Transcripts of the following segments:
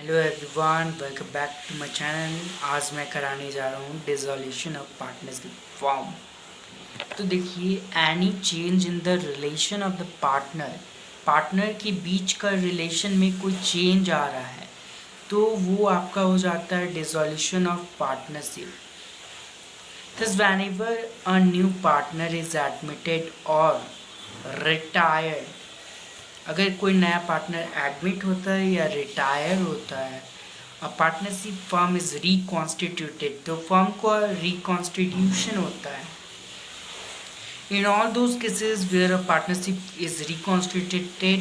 Hello everyone, welcome back to my channel. आज मैं कराने जा रहा हूँ डिसोल्यूशन ऑफ पार्टनरशिप फॉर्म। तो देखिए, any change in the relation of the partner के बीच का रिलेशन में कोई चेंज आ रहा है तो वो आपका हो जाता है dissolution of partnership. Thus, whenever a new partner is admitted or retired, अगर कोई नया पार्टनर एडमिट होता है या रिटायर होता है, a partnership firm is reconstituted, तो फर्म को रिकॉन्स्टिट्यूशन होता है। In all those cases where a partnership is reconstituted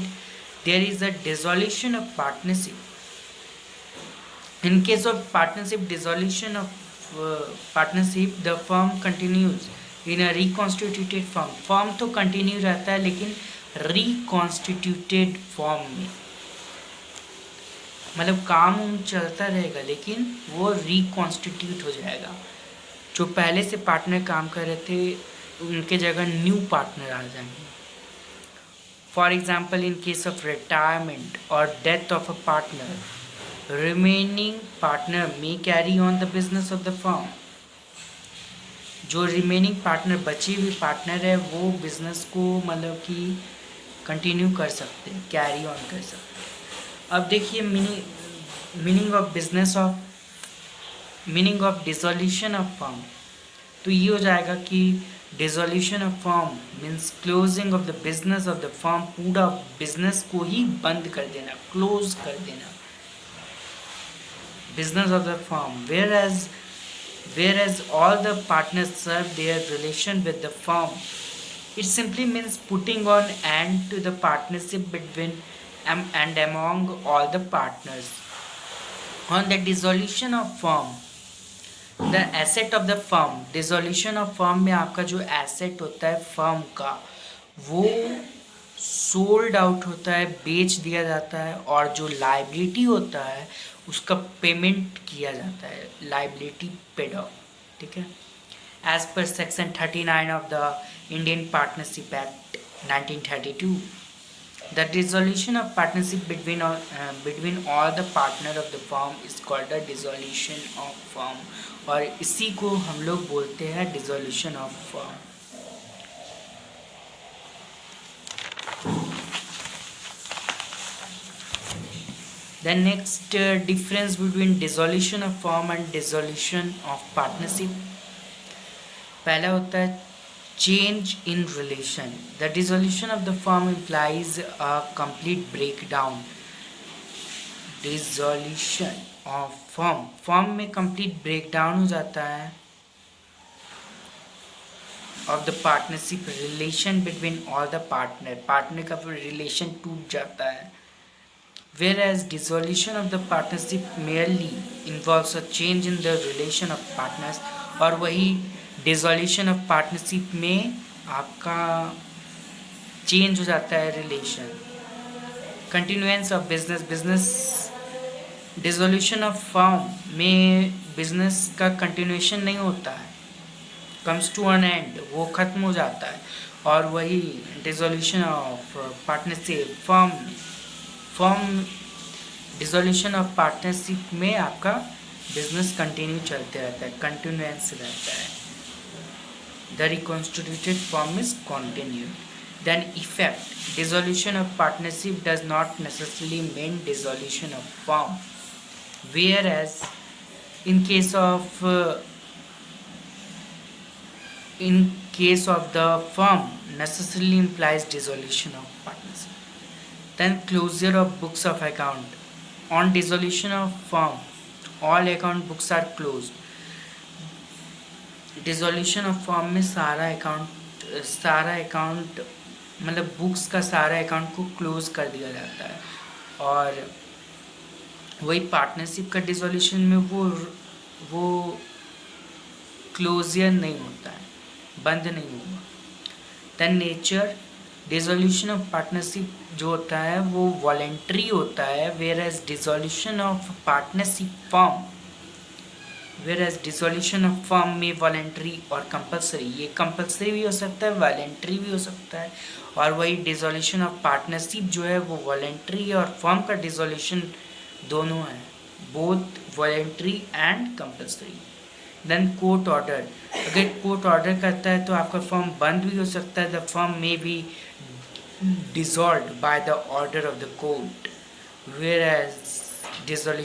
there is a dissolution of partnership. In case of partnership dissolution of partnership, the firm continues in a reconstituted firm. Firm तो continue रहता है लेकिन reconstituted form में, मतलब काम चलता रहेगा लेकिन वो रिकॉन्स्टिट्यूट हो जाएगा। जो पहले से पार्टनर काम कर रहे थे उनके जगह न्यू पार्टनर आ जाएंगे। For example, in case of retirement और death of a partner, remaining partner may carry on the business of the firm. जो रिमेनिंग पार्टनर, बचे हुए पार्टनर है, वो बिजनेस को मतलब कि कंटिन्यू कर सकते हैं, कैरी ऑन कर सकते हैं। अब देखिए, meaning of dissolution of firm, तो ये हो जाएगा कि dissolution of firm means closing of the business of the firm. पूरा बिजनेस को ही बंद कर देना, क्लोज कर देना business of the firm. whereas all the partners serve their relation with the firm, it simply means putting an end to the partnership between and among all the partners. On the dissolution of firm, the asset of the firm, dissolution of firm में आपका जो asset होता है firm का, वो sold out होता है, बेच दिया जाता है, और जो लाइबिलिटी होता है उसका पेमेंट किया जाता है, लाइबिलिटी पेड ऑफ। ठीक है, as per section 39 of the Indian Partnership Act 1932, the dissolution of partnership between all the partner of the firm is called the dissolution of firm, और इसी को हम लोग बोलते हैं dissolution of firm. The next difference between dissolution of firm and dissolution of partnership, पहला होता है change in relation. The dissolution of the firm implies a complete breakdown. Dissolution of firm में complete breakdown हो जाता है of the partnership relation between all the partner का relation टूट जाता है। Whereas dissolution of the partnership merely involves a change in the relation of partners, और वही dissolution of partnership में आपका change हो जाता है relation। Continuance of business dissolution of firm में business का continuation नहीं होता है, comes to an end, वो ख़त्म हो जाता है। और वही dissolution of partnership form dissolution of partnership में आपका बिजनेस कंटिन्यू चलते रहता है, कंटिन्यूएंस रहता है। The reconstituted form is continued. Then effect, dissolution of partnership does not necessarily mean dissolution of form, whereas in case of the firm necessarily implies dissolution of partnership. Then closure of books of account. On dissolution of firm, all account books are closed. Dissolution of firm में सारा account मतलब books का सारा account को close कर दिया जाता है। और वही पार्टनरशिप का डिसोल्यूशन में वो क्लोजर नहीं होता है, बंद नहीं होगा। Then nature, dissolution of partnership जो होता है वो वॉलेंट्री होता है, where as dissolution of firm में वॉलेंट्री और कंपलसरी, ये कंपलसरी भी हो सकता है, वॉलेंट्री भी हो सकता है। और वही डिसोल्यूशन ऑफ पार्टनरशिप जो है वो वॉलेंट्री और फर्म का डिसोल्यूशन दोनों है। Both voluntary and compulsory. Then court order, अगर कोर्ट ऑर्डर करता है तो आपका फर्म बंद भी हो सकता है, the firm may be dissolved by the order of the court, whereas dissolution